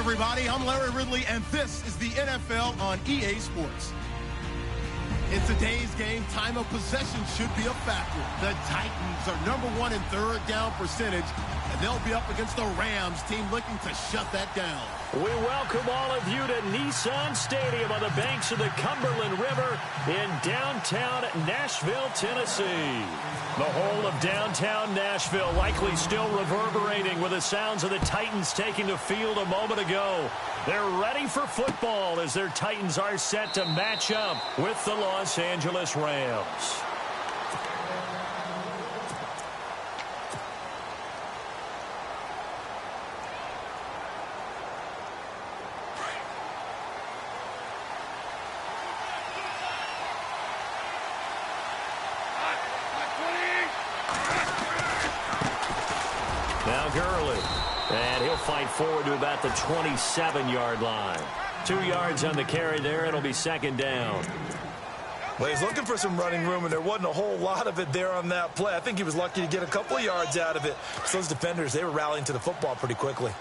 everybody, I'm Larry Ridley, and this is the NFL on EA Sports. In today's game, time of possession should be a factor. The Titans are #1 in third down percentage, and they'll be up against the Rams team looking to shut that down. We welcome all of you to Nissan Stadium on the banks of the Cumberland River in downtown Nashville, Tennessee. The whole of downtown Nashville likely still reverberating with the sounds of the Titans taking the field a moment ago. They're ready for football as their Titans are set to match up with the Los Angeles Rams. Now Gurley, and he'll fight forward to about the 27-yard line. 2 yards on the carry there. It'll be second down. Well, he's looking for some running room, and there wasn't a whole lot of it there on that play. I think he was lucky to get a couple of yards out of it. So those defenders, they were rallying to the football pretty quickly.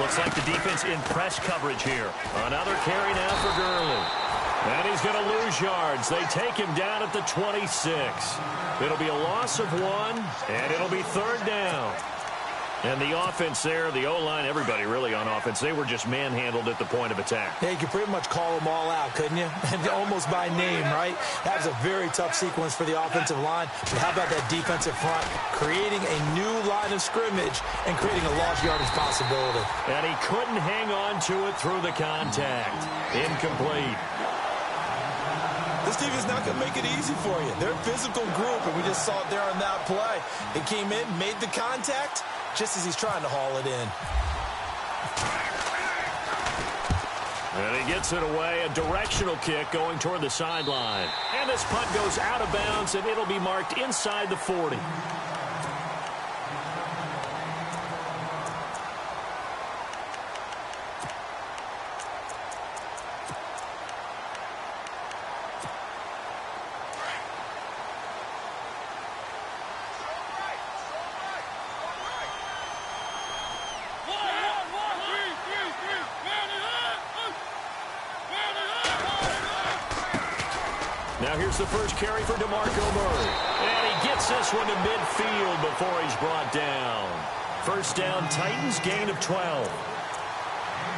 Looks like the defense in press coverage here. Another carry now for Gurley. And he's going to lose yards. They take him down at the 26. It'll be a loss of 1, and it'll be third down. And the offense there, the O-line, everybody really on offense, they were just manhandled at the point of attack. Yeah, you could pretty much call them all out, couldn't you? And almost by name, right? That was a very tough sequence for the offensive line. But how about that defensive front creating a new line of scrimmage and creating a lost yardage possibility? And he couldn't hang on to it through the contact. Incomplete. This team is not going to make it easy for you. They're a physical group, and we just saw it there on that play. He came in, made the contact, just as he's trying to haul it in. And he gets it away, a directional kick going toward the sideline. And this punt goes out of bounds, and it'll be marked inside the 40. Now here's the first carry for DeMarco Murray. And he gets this one to midfield before he's brought down. First down, Titans, gain of 12.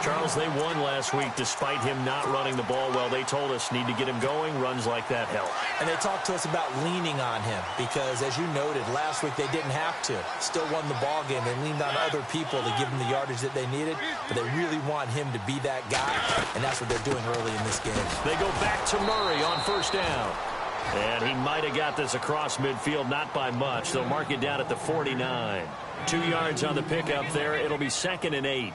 Charles, they won last week despite him not running the ball well. They told us need to get him going. Runs like that help. And they talked to us about leaning on him because, as you noted, last week they didn't have to. Still won the ball game. They leaned on other people to give them the yardage that they needed, but they really want him to be that guy, and that's what they're doing early in this game. They go back to Murray on first down. And he might have got this across midfield, not by much. They'll mark it down at the 49. 2 yards on the pickup there. It'll be 2nd and 8.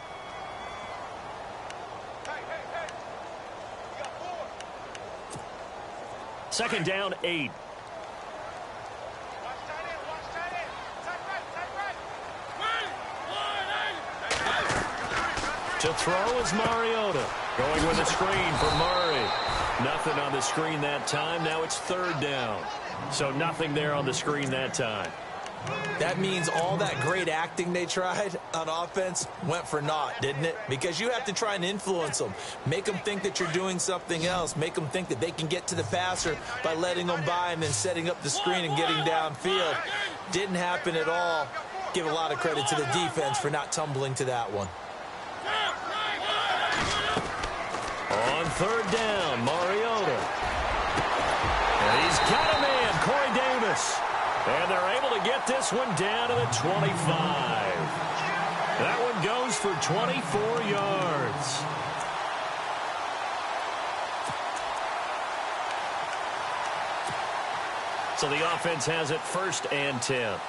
Second down, 8. To throw is Mariota. Going with a screen for Murray. Nothing on the screen that time. Now it's third down. So nothing there on the screen that time. That means all that great acting they tried on offense went for naught, didn't it? Because you have to try and influence them. Make them think that you're doing something else. Make them think that they can get to the passer by letting them by and then setting up the screen and getting downfield. Didn't happen at all. Give a lot of credit to the defense for not tumbling to that one. On third down, Mariota. And he's got a man, Corey Davis. And they're able to get this one down to the 25. That one goes for 24 yards. So the offense has it 1st and 10.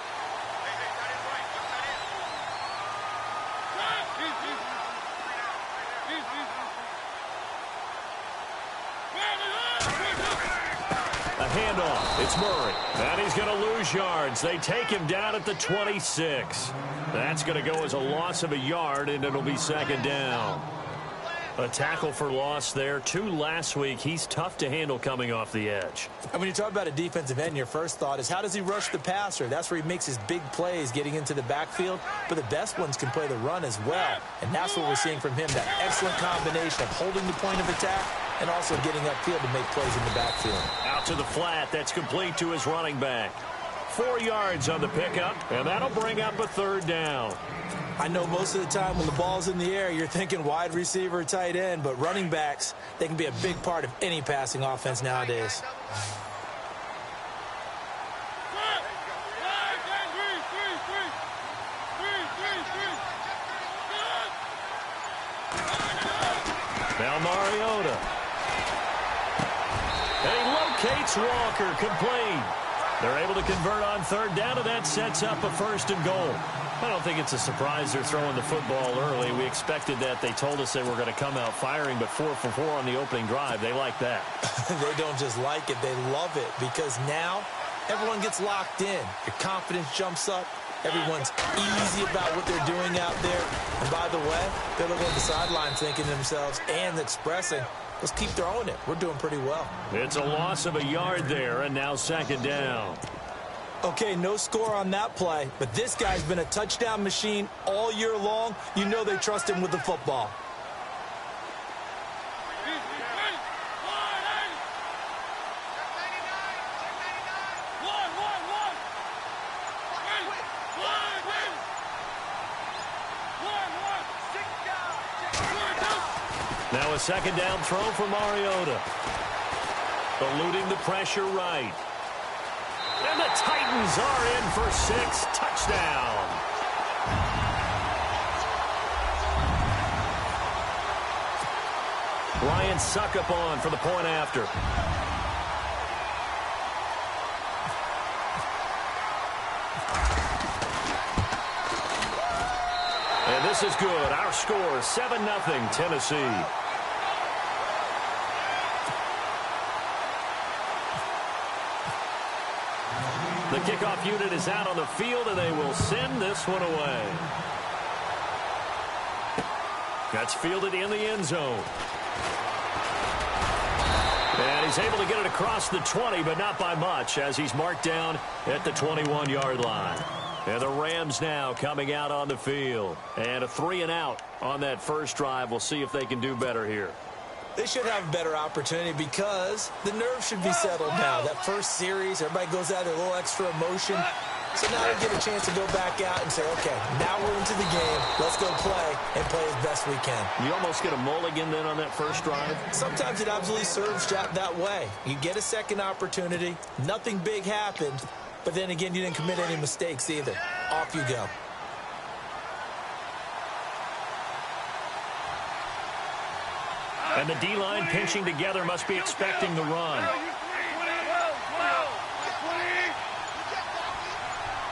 Handoff. It's Murray. And he's going to lose yards. They take him down at the 26. That's going to go as a loss of a yard, and it'll be 2nd down. A tackle for loss there. 2 last week. He's tough to handle coming off the edge. And when you talk about a defensive end, your first thought is, how does he rush the passer? That's where he makes his big plays getting into the backfield. But the best ones can play the run as well. And that's what we're seeing from him, that excellent combination of holding the point of attack and also getting upfield to make plays in the backfield. Out to the flat. That's complete to his running back. 4 yards on the pickup, and that'll bring up a 3rd down. I know most of the time when the ball's in the air, you're thinking wide receiver, tight end, but running backs, they can be a big part of any passing offense nowadays. Now Mariota. And he locates Walker, complete. They're able to convert on 3rd down, and that sets up a 1st and goal. I don't think it's a surprise they're throwing the football early. We expected that. They told us they were going to come out firing, but 4 for 4 on the opening drive. They like that. They don't just like it. They love it because now everyone gets locked in. Your confidence jumps up. Everyone's easy about what they're doing out there. And by the way, they're looking at the sideline thinking to themselves and expressing, let's keep throwing it. We're doing pretty well. It's a loss of a yard there, and now 2nd down. Okay, no score on that play, but this guy's been a touchdown machine all year long. You know they trust him with the football. Now a 2nd down throw for Mariota. Eluding the pressure right. And the Titans are in for 6. Touchdown. Ryan Suckup on for the point after. And this is good. Our score, 7-0 Tennessee. The kickoff unit is out on the field, and they will send this one away. That's fielded in the end zone. And he's able to get it across the 20, but not by much, as he's marked down at the 21-yard line. And the Rams now coming out on the field. And a 3-and-out on that first drive. We'll see if they can do better here. They should have a better opportunity because the nerves should be settled now. That first series, everybody goes out with a little extra emotion. So now they get a chance to go back out and say, okay, now we're into the game. Let's go play and play as best we can. You almost get a mulligan then on that first drive? Sometimes it absolutely serves that way. You get a second opportunity. Nothing big happened. But then again, you didn't commit any mistakes either. Off you go. And the D-line pinching together must be expecting the run.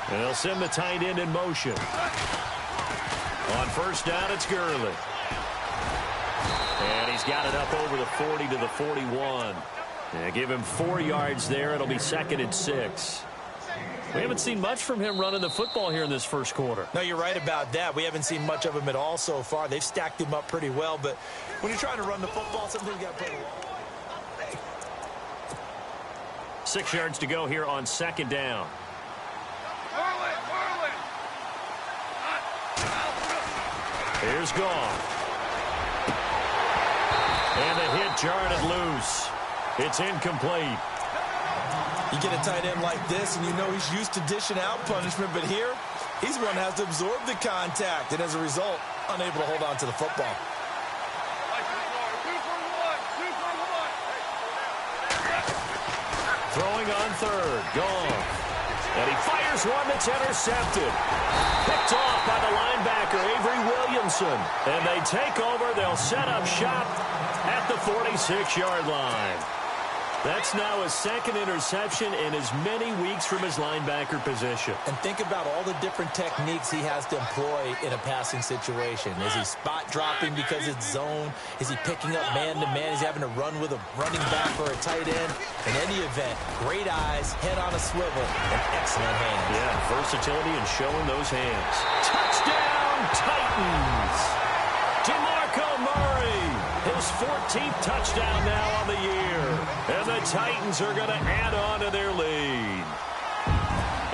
And they'll send the tight end in motion. On 1st down, it's Gurley. And he's got it up over the 40 to the 41. And give him 4 yards there. It'll be 2nd and 6. We haven't seen much from him running the football here in this first quarter. No, you're right about that. We haven't seen much of him at all so far. They've stacked him up pretty well, but when you're trying to run the football, sometimes you got to play the long. 6 yards to go here on 2nd down. Here's Goff. And the hit jarred it loose. It's incomplete. You get a tight end like this, and you know he's used to dishing out punishment, but here, he's the one that has to absorb the contact, and as a result, unable to hold on to the football. Throwing on 3rd, Goff. And he fires one that's intercepted. Picked off by the linebacker, Avery Williamson. And they take over. They'll set up shop at the 46-yard line. That's now his 2nd interception in as many weeks from his linebacker position. And think about all the different techniques he has to employ in a passing situation. Is he spot dropping because it's zone? Is he picking up man-to-man? Is he having to run with a running back or a tight end? In any event, great eyes, head on a swivel, and excellent hands. Yeah, versatility and showing those hands. Touchdown, Titans! DeMarco Murray His 14th touchdown now on the year. And the Titans are going to add on to their lead.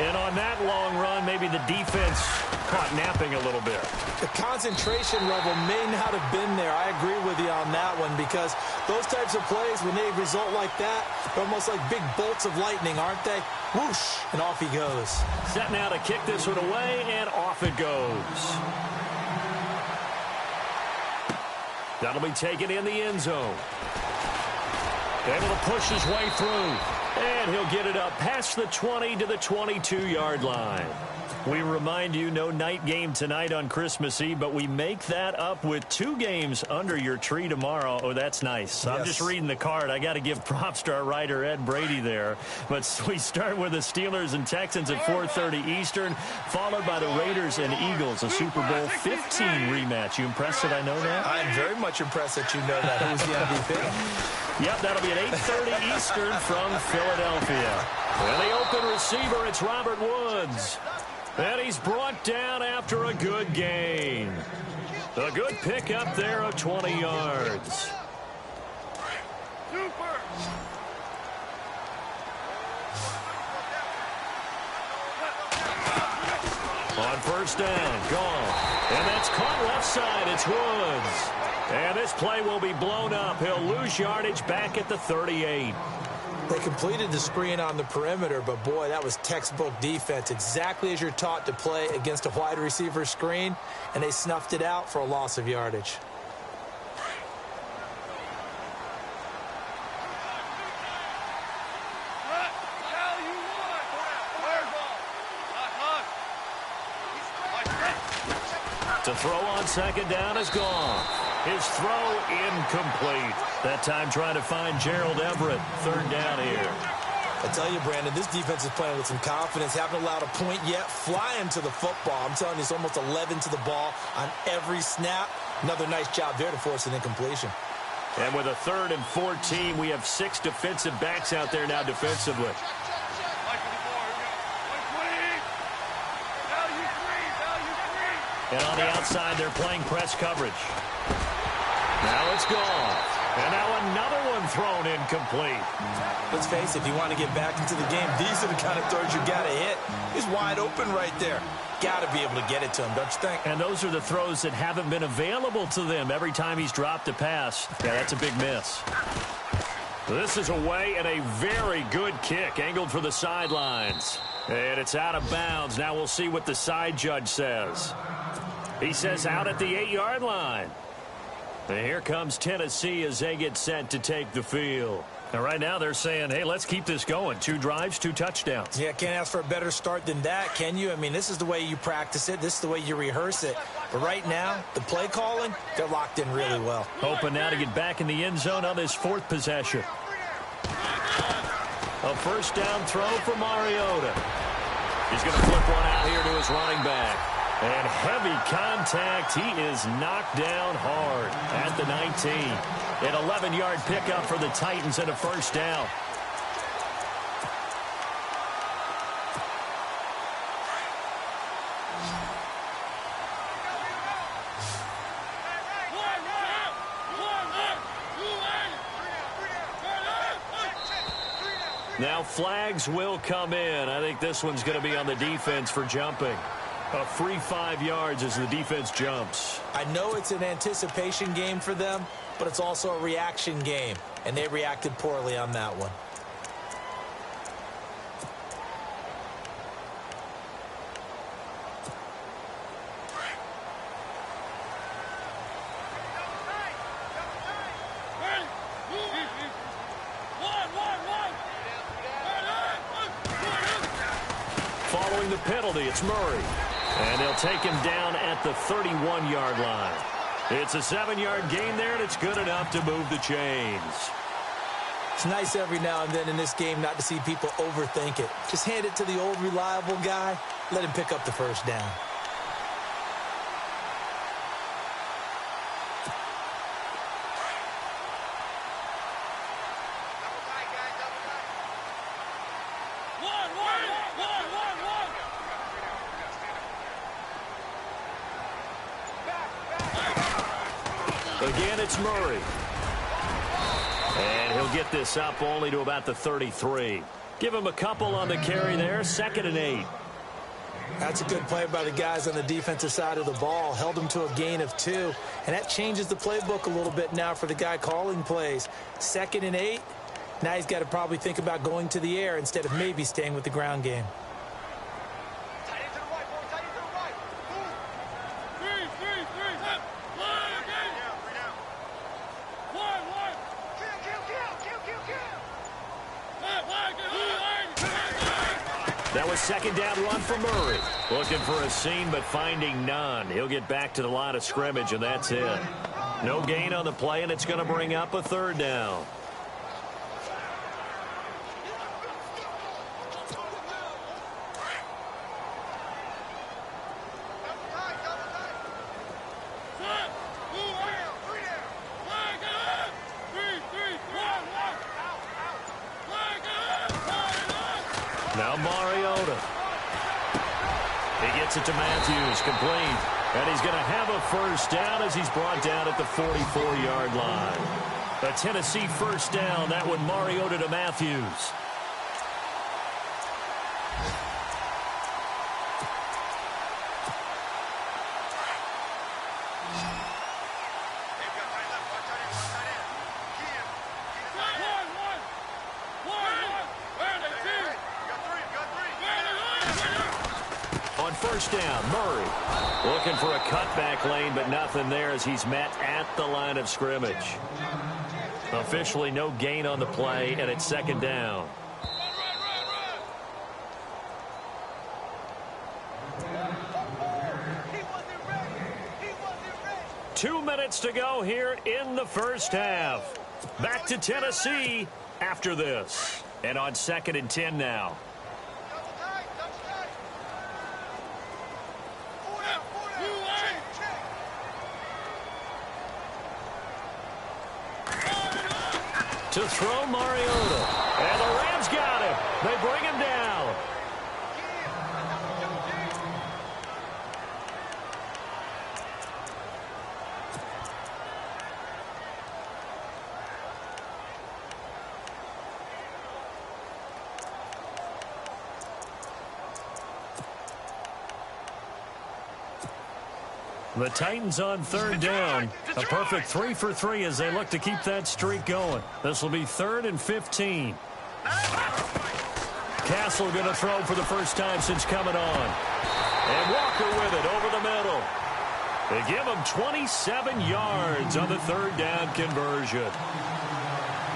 And on that long run, maybe the defense caught napping a little bit. The concentration level may not have been there. I agree with you on that one, because those types of plays, when they result like that, they're almost like big bolts of lightning, aren't they? Whoosh, and off he goes. Set now to kick this one away, and off it goes. That'll be taken in the end zone. Able to push his way through. And he'll get it up past the 20 to the 22-yard line. We remind you, no night game tonight on Christmas Eve, but we make that up with 2 games under your tree tomorrow. Oh, that's nice. Yes. I'm just reading the card. I got to give props to our writer, Ed Brady, there. But we start with the Steelers and Texans at 4:30 Eastern, followed by the Raiders and Eagles, a Super Bowl 15 rematch. You impressed that I know that? I'm very much impressed that you know that. Who's the MVP? Yep, that'll be at 8:30 Eastern from Philadelphia. And the open receiver, it's Robert Woods. And he's brought down after a good gain. A good pickup there of 20 yards. On first down, gone. And that's caught left side. It's Woods. And this play will be blown up. He'll lose yardage back at the 38. They completed the screen on the perimeter, but boy, that was textbook defense. Exactly as you're taught to play against a wide receiver screen, and they snuffed it out for a loss of yardage. To throw on second down is gone. His throw incomplete. That time trying to find Gerald Everett. Third down here. I tell you, Brandon, this defense is playing with some confidence. Haven't allowed a point yet. Flying to the football. I'm telling you, it's almost 11 to the ball on every snap. Another nice job there to force an incompletion. And with a 3rd and 14, we have 6 defensive backs out there now defensively. And on the outside, they're playing press coverage. Now it's gone. And now another one thrown incomplete. Let's face it, if you want to get back into the game, these are the kind of throws you got to hit. He's wide open right there. Got to be able to get it to him, don't you think? And those are the throws that haven't been available to them every time he's dropped a pass. Yeah, that's a big miss. This is away and a very good kick, angled for the sidelines. And it's out of bounds. Now we'll see what the side judge says. He says out at the 8-yard line. And here comes Tennessee as they get set to take the field. And right now they're saying, hey, let's keep this going. 2 drives, 2 touchdowns. Yeah, can't ask for a better start than that, can you? I mean, this is the way you practice it. This is the way you rehearse it. But right now, the play calling, they're locked in really well. Hoping now to get back in the end zone on this 4th possession. A first down throw for Mariota. He's going to flip one out here to his running back. And heavy contact. He is knocked down hard at the 19. An 11-yard pickup for the Titans and a first down. Now flags will come in. I think this one's going to be on the defense for jumping. A free 5 yards as the defense jumps. I know it's an anticipation game for them, but it's also a reaction game, and they reacted poorly on that one. Following the penalty, it's Murray. And they'll take him down at the 31-yard line. It's a 7-yard gain there, and it's good enough to move the chains. It's nice every now and then in this game not to see people overthink it. Just hand it to the old reliable guy. Let him pick up the first down. Again, it's Murray. And he'll get this up only to about the 33. Give him a couple on the carry there. 2nd and 8. That's a good play by the guys on the defensive side of the ball. Held them to a gain of 2. And that changes the playbook a little bit now for the guy calling plays. 2nd and 8. Now he's got to probably think about going to the air instead of maybe staying with the ground game. That was 2nd down run for Murray. Looking for a seam, but finding none. He'll get back to the line of scrimmage, and that's it. No gain on the play, and it's going to bring up a 3rd down. Now Mariota. He gets it to Matthews, complete. And he's going to have a 1st down as he's brought down at the 44-yard line. A Tennessee 1st down. That one Mariota to Matthews. On 1st down, Murray looking for a cutback lane, but nothing there as he's met at the line of scrimmage. Officially no gain on the play, and it's 2nd down. Two minutes to go here in the 1st half. Back to Tennessee after this. And on 2nd and 10 now. To throw Mariota. And the Rams got him. They bring him down. The Titans on 3rd down. A perfect 3 for 3 as they look to keep that streak going. This will be 3rd and 15. Castle going to throw for the first time since coming on. And Walker with it over the middle. They give him 27 yards on the 3rd down conversion.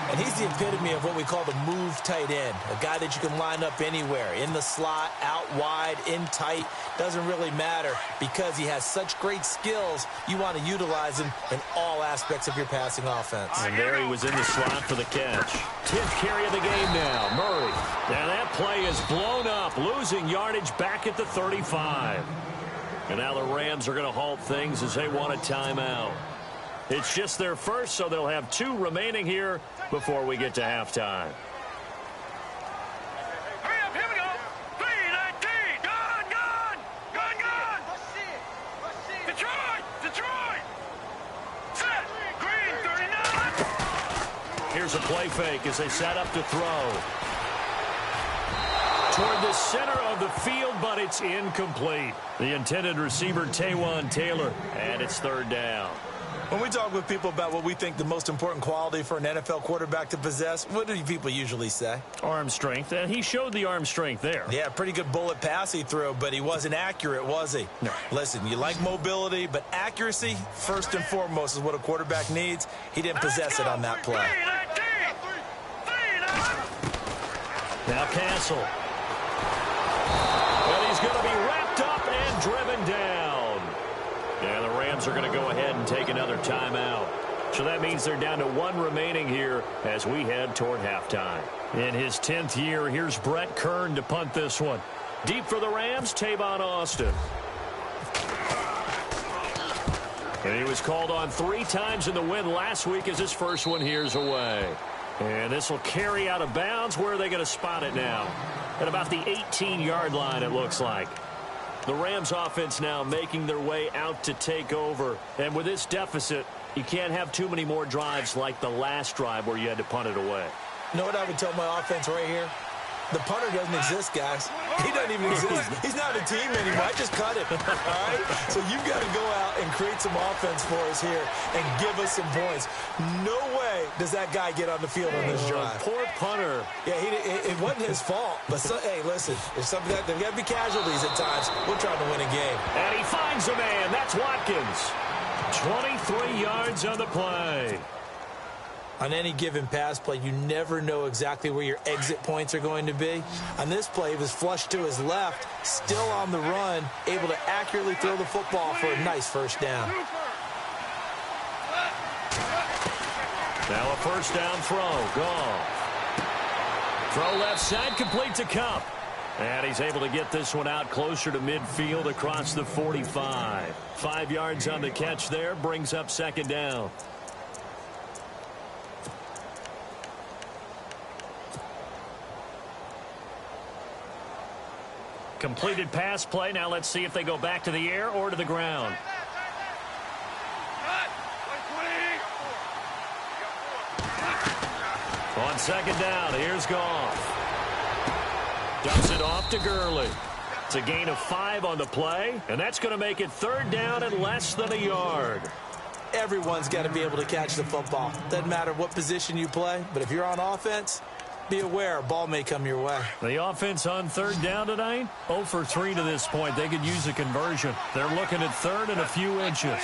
And he's the epitome of what we call the move tight end. A guy that you can line up anywhere. In the slot, out wide, in tight. Doesn't really matter because he has such great skills. You want to utilize him in all aspects of your passing offense. And there he was in the slot for the catch. 10th carry of the game now. Murray. Now that play is blown up. Losing yardage back at the 35. And now the Rams are going to halt things as they want a timeout. It's just their first, so they'll have 2 remaining here before we get to halftime. Hurry up, here we go. 3-19, gun. Detroit. Set, green, 39. Here's a play fake as they set up to throw. Toward the center of the field, but it's incomplete. The intended receiver, Taywan Taylor, and it's 3rd down. When we talk with people about what we think the most important quality for an NFL quarterback to possess, what do people usually say? Arm strength, and he showed the arm strength there. Yeah, pretty good bullet pass he threw, but he wasn't accurate, was he? No. Listen, you like mobility, but accuracy, first and foremost, is what a quarterback needs. He didn't possess it on that play. Now Castle. And he's going to be wrapped up and driven down. And the Rams are going to go ahead and take another timeout. So that means they're down to 1 remaining here as we head toward halftime. In his 10th year, here's Brett Kern to punt this one. Deep for the Rams, Tavon Austin. And he was called on 3 times in the win last week as his first one here's away. And this will carry out of bounds. Where are they going to spot it now? At about the 18-yard line, it looks like. The Rams offense now making their way out to take over. And with this deficit, You can't have too many more drives like the last drive where you had to punt it away. You know what I would tell my offense right here? The punter doesn't exist, guys. He doesn't even exist. He's not a team anymore. I just cut him, all right? So you've got to go out and create some offense for us here and give us some points. No way does that guy get on the field on this drive. Poor punter. Yeah, it wasn't his fault. But, hey, listen, there's something that there's got to be casualties at times. We're trying to win a game. And he finds a man. That's Watkins. 23 yards on the play. On any given pass play, you never know exactly where your exit points are going to be. On this play, he was flushed to his left, still on the run, able to accurately throw the football for a nice first down. Now a first down throw. Goff. Throw left side, complete to Kupp. And he's able to get this one out closer to midfield across the 45. 5 yards on the catch there, brings up second down. Completed pass play. Now let's see if they go back to the air or to the ground. On second down, here's Goff. Dumps it off to Gurley. It's a gain of 5 on the play, and that's going to make it third down and less than a yard. Everyone's got to be able to catch the football. Doesn't matter what position you play, but if you're on offense, be aware, a ball may come your way. The offense on third down tonight, 0 for 3 to this point. They could use a conversion. They're looking at third and a few inches.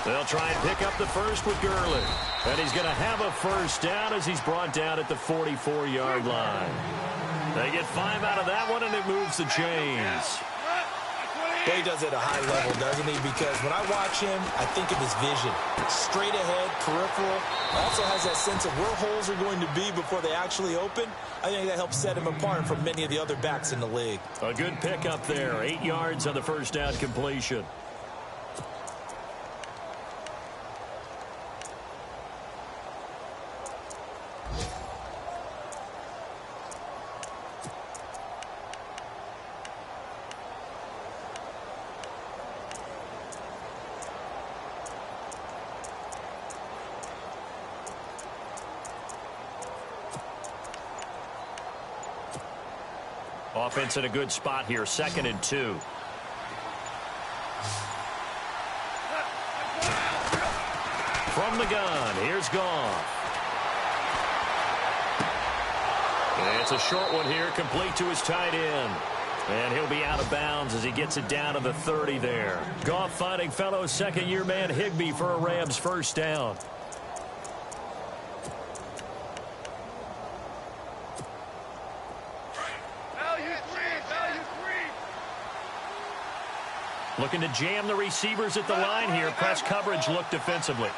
They'll try and pick up the first with Gurley. And he's going to have a first down as he's brought down at the 44-yard line. They get 5 out of that one, and it moves the chains. He does it at a high level, doesn't he? Because when I watch him, I think of his vision. Straight ahead, peripheral. Also has that sense of where holes are going to be before they actually open. I think that helps set him apart from many of the other backs in the league. A good pickup there. 8 yards on the first down completion. Offense in a good spot here, 2nd and 2. From the gun, here's Goff. And it's a short one here, complete to his tight end. And he'll be out of bounds as he gets it down to the 30 there. Goff finding fellow second-year man Higbee for a Rams first down. Looking to jam the receivers at the line here. Press coverage look defensively.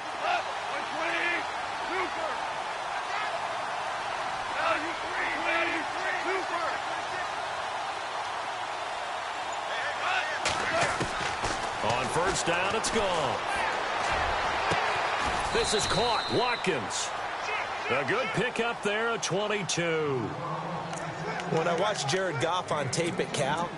On first down, it's gone. This is caught. Watkins. A good pickup there, a 22. When I watched Jared Goff on tape at Cal,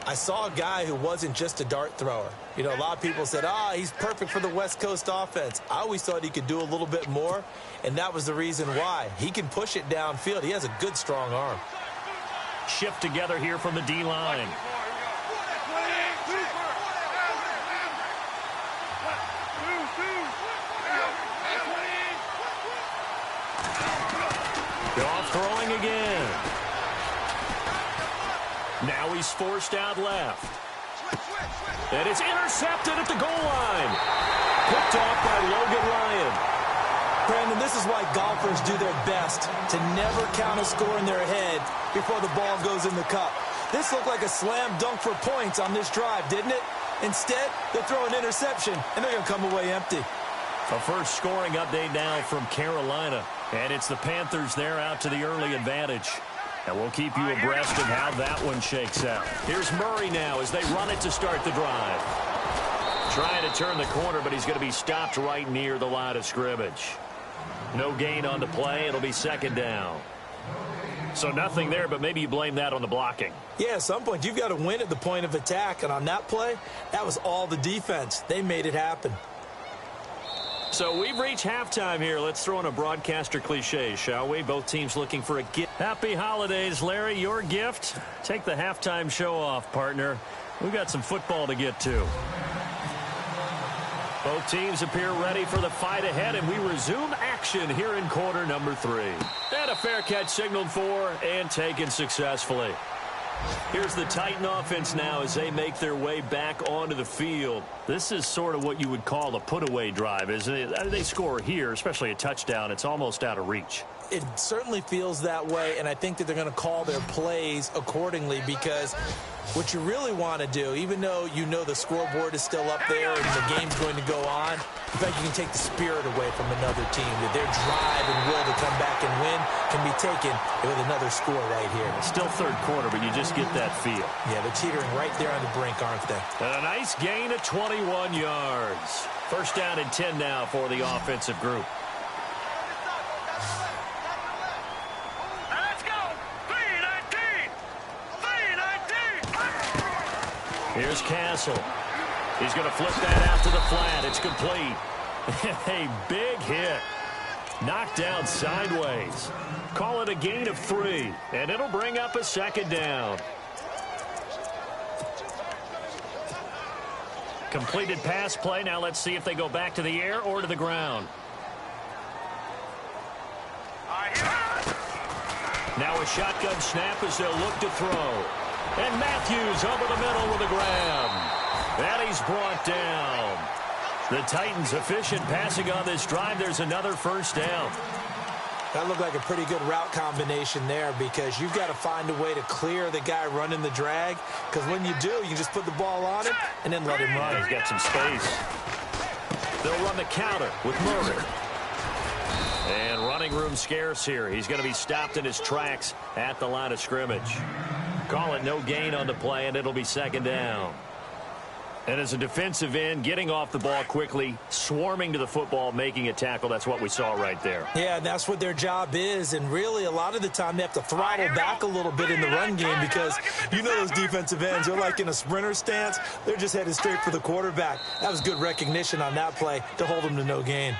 I saw a guy who wasn't just a dart thrower. You know, a lot of people said, he's perfect for the West Coast offense. I always thought he could do a little bit more, and that was the reason why. He can push it downfield. He has a good, strong arm. Shift together here from the D-line. Goff throwing again. Now he's forced out left. And it's intercepted at the goal line. Picked off by Logan Ryan. Brandon, this is why golfers do their best to never count a score in their head before the ball goes in the cup. This looked like a slam dunk for points on this drive, didn't it? Instead, they throw an interception, and they're going to come away empty. A first scoring update now from Carolina. And it's the Panthers there out to the early advantage. And we'll keep you abreast of how that one shakes out. Here's Murray now as they run it to start the drive. Trying to turn the corner, but he's going to be stopped right near the line of scrimmage. No gain on the play. It'll be second down. So nothing there, but maybe you blame that on the blocking. Yeah, at some point, you've got to win at the point of attack. And on that play, that was all the defense. They made it happen. So we've reached halftime here. Let's throw in a broadcaster cliche, shall we? Both teams looking for a gift. Happy holidays, Larry. Your gift? Take the halftime show off, partner. We've got some football to get to. Both teams appear ready for the fight ahead, and we resume action here in quarter number 3. And a fair catch signaled for and taken successfully. Here's the Titan offense now as they make their way back onto the field. This is sort of what you would call a put-away drive, isn't it? They score here, especially a touchdown. It's almost out of reach. It certainly feels that way, and I think that they're going to call their plays accordingly because what you really want to do, even though you know the scoreboard is still up there and the game's going to go on, in fact, you can take the spirit away from another team. That their drive and will to come back and win can be taken with another score right here. Still third quarter, but you just get that feel. Yeah, they're teetering right there on the brink, aren't they? And a nice gain of 21 yards. First down and 10 now for the offensive group. Here's Castle. He's going to flip that out to the flat. It's complete. A big hit. Knocked down sideways. Call it a gain of 3, and it'll bring up a second down. Completed pass play. Now let's see if they go back to the air or to the ground. Now a shotgun snap as they'll look to throw. And Matthews over the middle with a grab. And he's brought down. The Titans efficient passing on this drive. There's another first down. That looked like a pretty good route combination there because you've got to find a way to clear the guy running the drag. Because when you do, you can just put the ball on him and then let him run. He's got some space. They'll run the counter with Murray. And running room scarce here. He's going to be stopped in his tracks at the line of scrimmage. Call it no gain on the play, and it'll be second down. And as a defensive end, getting off the ball quickly, swarming to the football, making a tackle, that's what we saw right there. Yeah, and that's what their job is. And really, a lot of the time, they have to throttle back a little bit in the run game because you know those defensive ends, they're like in a sprinter stance. They're just headed straight for the quarterback. That was good recognition on that play to hold them to no gain.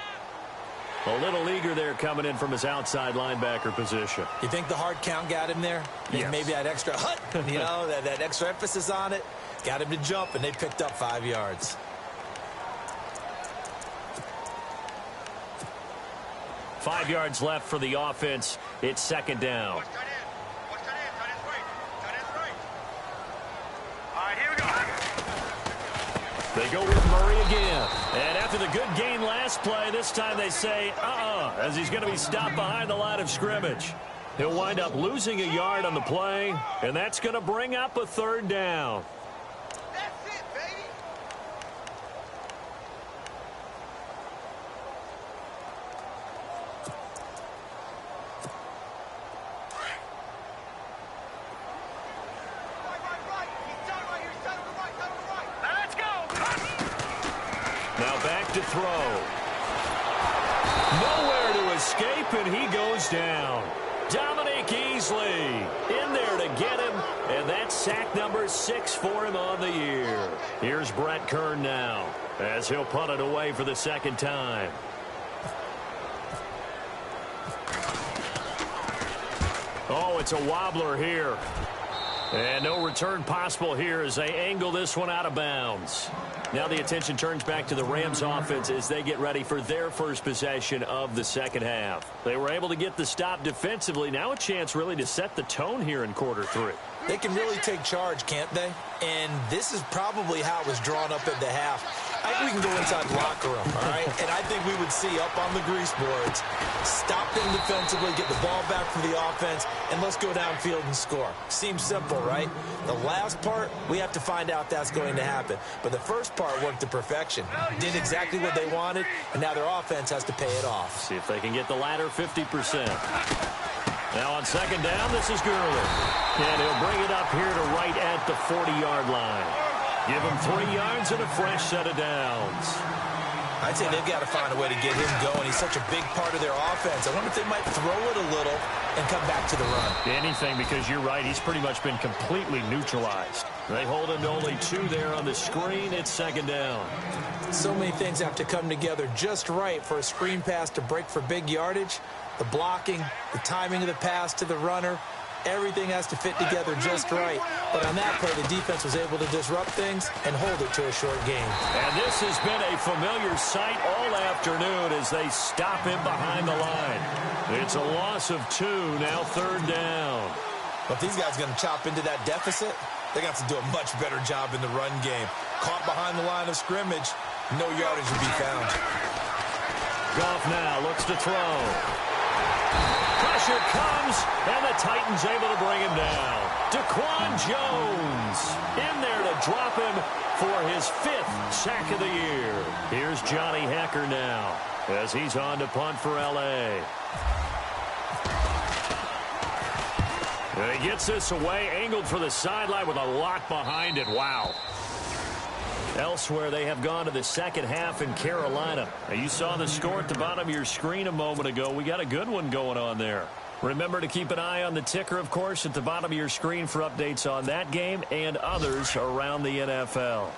A little eager there coming in from his outside linebacker position. You think the hard count got him there? Yes. Maybe that extra hut, you know, that extra emphasis on it. Got him to jump, and they picked up 5 yards. Five yards left for the offense. It's second down. They go with Murray again. And after the good gain last play, this time they say, as he's going to be stopped behind the line of scrimmage. He'll wind up losing a yard on the play, and that's going to bring up a third down. That's it, baby. Now back to throw. Nowhere to escape, and he goes down. Dominique Easley in there to get him, and that's sack number 6 for him on the year. Here's Brett Kern now as he'll punt it away for the second time. Oh, it's a wobbler here. And no return possible here as they angle this one out of bounds. Now the attention turns back to the Rams offense as they get ready for their first possession of the second half. They were able to get the stop defensively. Now a chance really to set the tone here in quarter 3. They can really take charge, can't they? And this is probably how it was drawn up at the half. I think we can go inside the locker room, all right? And I think we would see up on the grease boards, stop them defensively, get the ball back for the offense, and let's go downfield and score. Seems simple, right? The last part, we have to find out that's going to happen. But the first part worked to perfection. Did exactly what they wanted, and now their offense has to pay it off. See if they can get the latter 50%. Now on second down, this is Gurley. And he'll bring it up here to right at the 40-yard line. Give him 3 yards and a fresh set of downs. I'd say they've got to find a way to get him going. He's such a big part of their offense. I wonder if they might throw it a little and come back to the run. Anything, because you're right. He's pretty much been completely neutralized. They hold him to only 2 there on the screen. It's second down. So many things have to come together just right for a screen pass to break for big yardage. The blocking, the timing of the pass to the runner, everything has to fit together just right. But on that play, the defense was able to disrupt things and hold it to a short game. And this has been a familiar sight all afternoon as they stop him behind the line. It's a loss of 2, now third down. But if these guys are going to chop into that deficit, they're going to have to do a much better job in the run game. Caught behind the line of scrimmage, no yardage will be found. Goff now looks to throw. Pressure comes, and the Titans able to bring him down. Daquan Jones in there to drop him for his 5th sack of the year. Here's Johnny Hecker now as he's on to punt for L.A. And he gets this away, angled for the sideline with a lot behind it. Wow. Elsewhere, they have gone to the second half in Carolina. Now, you saw the score at the bottom of your screen a moment ago. We got a good one going on there. Remember to keep an eye on the ticker, of course, at the bottom of your screen for updates on that game and others around the NFL.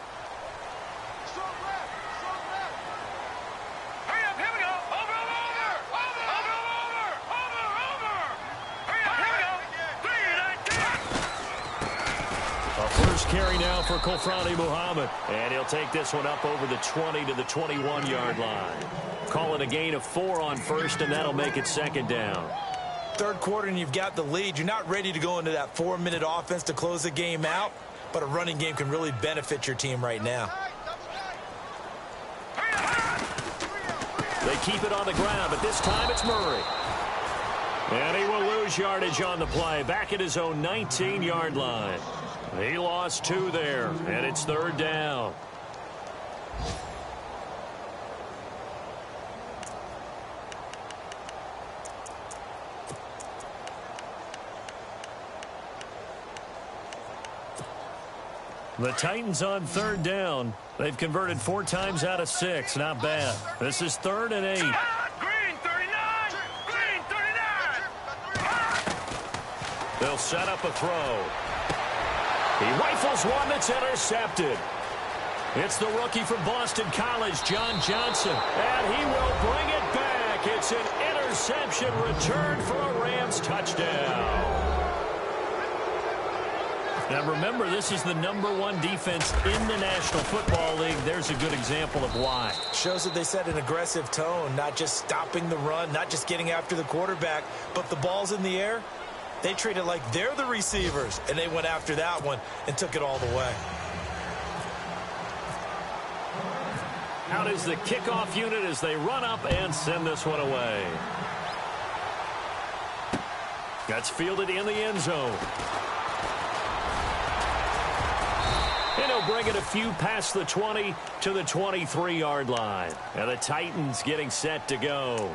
Carry now for Kofrani Muhammad, and he'll take this one up over the 20 to the 21-yard line. Call it a gain of 4 on first, and that'll make it second down. Third quarter, and you've got the lead. You're not ready to go into that 4-minute offense to close the game out, but a running game can really benefit your team right now. They keep it on the ground, but this time it's Murray. And he will lose yardage on the play, back at his own 19-yard line. He lost 2 there, and it's third down. The Titans on third down. They've converted 4 times out of 6. Not bad. This is 3rd and 8. Green 39! Green 39! They'll set up a throw. He rifles one that's intercepted. It's the rookie from Boston College, John Johnson, and he will bring it back. It's an interception return for a Rams touchdown. Now remember, this is the #1 defense in the National Football League. There's a good example of why. Shows that they set an aggressive tone, not just stopping the run, not just getting after the quarterback, but the ball's in the air. They treat it like they're the receivers, and they went after that one and took it all the way. Out is the kickoff unit as they run up and send this one away. That's fielded in the end zone. And he'll bring it a few past the 20 to the 23-yard line. And the Titans getting set to go.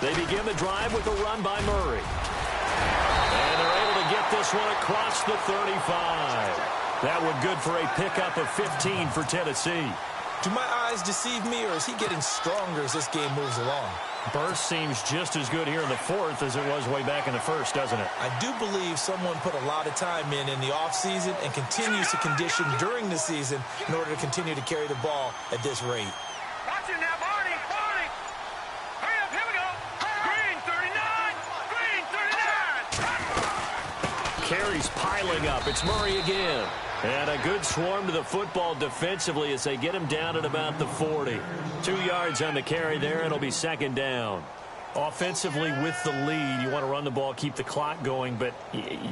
They begin the drive with a run by Murray. And they're able to get this one across the 35. That one good for a pickup of 15 for Tennessee. Do my eyes deceive me, or is he getting stronger as this game moves along? Burst seems just as good here in the 4th as it was way back in the 1st, doesn't it? I do believe someone put a lot of time in the offseason and continues to condition during the season in order to continue to carry the ball at this rate. Watch it now, Barney! Barney! Hurry up, here we go! Green 39! Green 39! Carries piling up. It's Murray again. And a good swarm to the football defensively as they get him down at about the 40. 2 yards on the carry there, and it'll be second down. Offensively with the lead, you want to run the ball, keep the clock going, but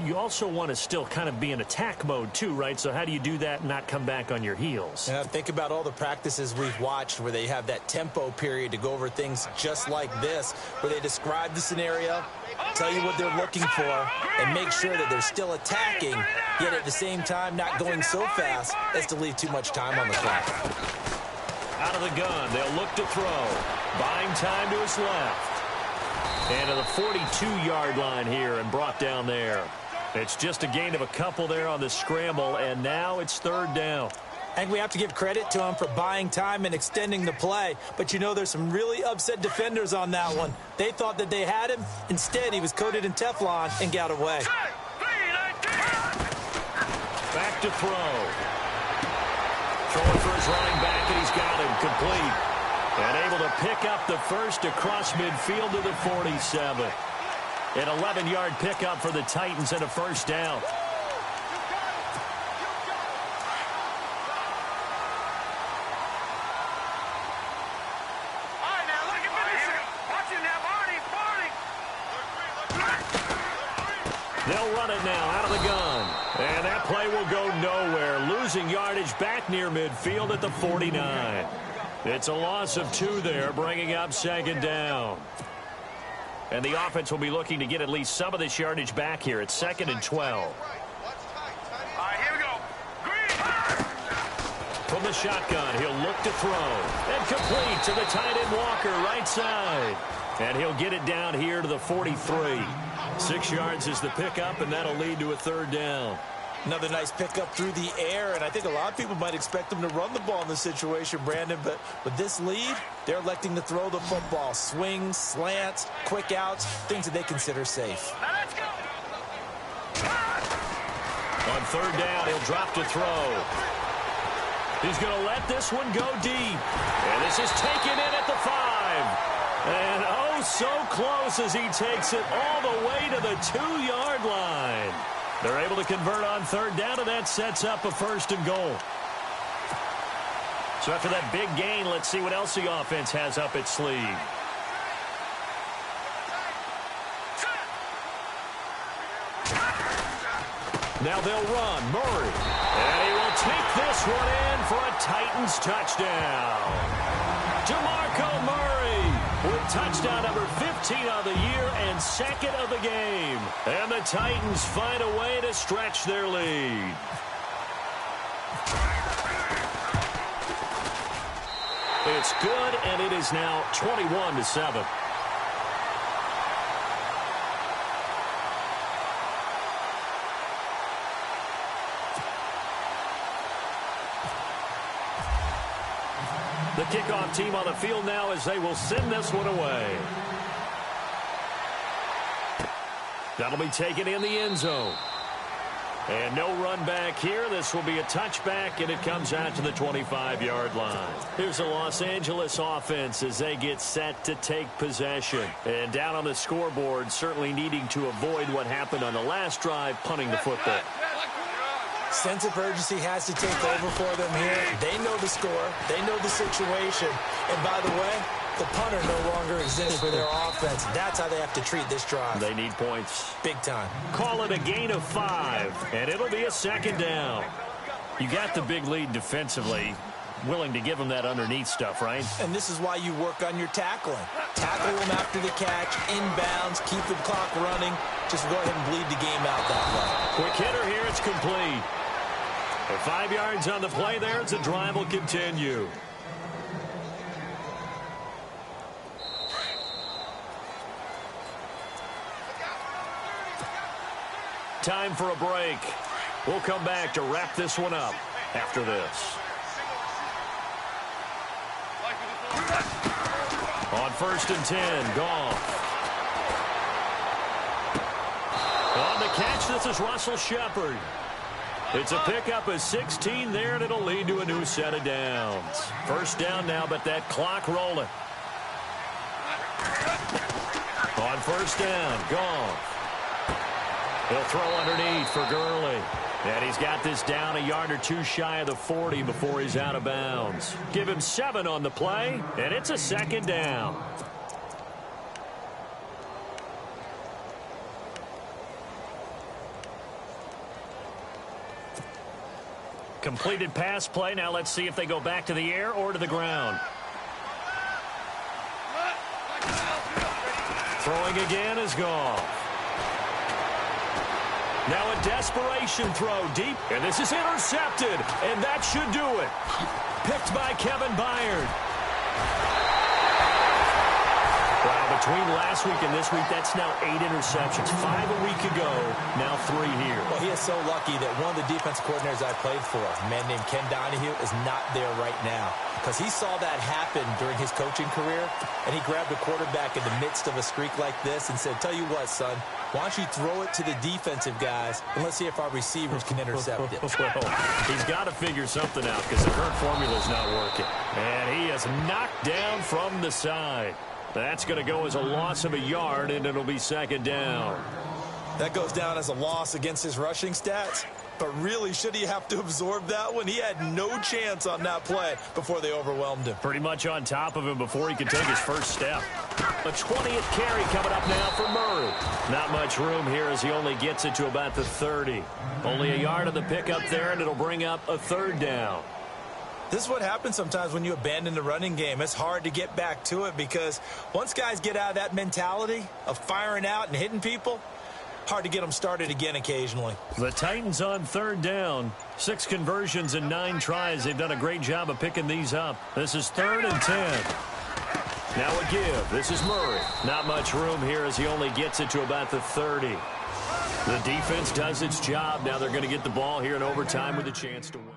you also want to still kind of be in attack mode too, right? So how do you do that and not come back on your heels? Yeah, think about all the practices we've watched where they have that tempo period to go over things just like this, where they describe the scenario, tell you what they're looking for, and make sure that they're still attacking, yet at the same time not going so fast as to leave too much time on the clock. Out of the gun, they'll look to throw. Buying time to his left. And to the 42-yard line here and brought down there. It's just a gain of a couple there on the scramble, and now it's third down. I think we have to give credit to him for buying time and extending the play. But, you know, there's some really upset defenders on that one. They thought that they had him. Instead, he was coated in Teflon and got away. Back to throw. Throwing for his running back, and he's got him complete. And able to pick up the first across midfield to the 47. An 11-yard pickup for the Titans and a first down. They'll run it now out of the gun. And that play will go nowhere. Losing yardage back near midfield at the 49. It's a loss of 2 there, bringing up second down. And the offense will be looking to get at least some of this yardage back here. It's 2nd and 12. All right, here we go. Green. From the shotgun, he'll look to throw. And complete to the tight end Walker, right side. And he'll get it down here to the 43. 6 yards is the pickup, and that'll lead to a third down. Another nice pickup through the air, and I think a lot of people might expect them to run the ball in this situation, Brandon, but with this lead, they're electing to throw the football. Swings, slants, quick outs, things that they consider safe. Now let's go. On third down, he'll drop to throw. He's going to let this one go deep. And this is taken in at the 5. And oh, so close as he takes it all the way to the 2-yard line. They're able to convert on third down, and that sets up a 1st and goal. So after that big gain, let's see what else the offense has up its sleeve. Now they'll run. Murray. And he will take this one in for a Titans touchdown. DeMarco Murray with touchdown number 15 of the year and 2nd of the game. And the Titans find a way to stretch their lead. It's good, and it is now 21-7. The kickoff team on the field now as they will send this one away. That'll be taken in the end zone. And no run back here. This will be a touchback, and it comes out to the 25-yard line. Here's the Los Angeles offense as they get set to take possession. And down on the scoreboard, certainly needing to avoid what happened on the last drive, punting the football. Sense of urgency has to take over for them here. They know the score. They know the situation. And by the way, the punter no longer exists for their offense. That's how they have to treat this drive. They need points. Big time. Call it a gain of 5, and it'll be a 2nd down. You got the big lead defensively. Willing to give them that underneath stuff, right? And this is why you work on your tackling. Tackle them after the catch, inbounds, keep the clock running. Just go ahead and bleed the game out that way. Quick hitter here, it's complete. And 5 yards on the play there as the drive will continue. Time for a break. We'll come back to wrap this one up after this. On 1st and 10, Goff. On the catch, this is Russell Shepard. It's a pickup of 16 there, and it'll lead to a new set of downs. First down now, but that clock rolling. On 1st down, Goff. He'll throw underneath for Gurley. And he's got this down a yard or 2 shy of the 40 before he's out of bounds. Give him 7 on the play, and it's a 2nd down. Completed pass play. Now let's see if they go back to the air or to the ground. Throwing again is gone. Now a desperation throw deep, and this is intercepted, and that should do it. Picked by Kevin Byard. Wow, between last week and this week, that's now 8 interceptions. 5 a week ago, now 3 here. Well, he is so lucky that one of the defense coordinators I played for, a man named Ken Donahue, is not there right now. Because he saw that happen during his coaching career, and he grabbed a quarterback in the midst of a streak like this and said, tell you what, son, why don't you throw it to the defensive guys, and let's see if our receivers can intercept it. Well, he's got to figure something out because the current formula's not working. And he is knocked down from the side. That's going to go as a loss of a yard, and it'll be second down. That goes down as a loss against his rushing stats. But really, should he have to absorb that one? He had no chance on that play before they overwhelmed him. Pretty much on top of him before he could take his first step. A 20th carry coming up now for Murray. Not much room here as he only gets it to about the 30. Only a yard of the pickup there, and it'll bring up a third down. This is what happens sometimes when you abandon the running game. It's hard to get back to it because once guys get out of that mentality of firing out and hitting people, hard to get them started again occasionally. The Titans on third down. 6 conversions and 9 tries. They've done a great job of picking these up. This is 3rd and 10. Now a give. This is Murray. Not much room here as he only gets it to about the 30. The defense does its job. Now they're going to get the ball here in overtime with a chance to win.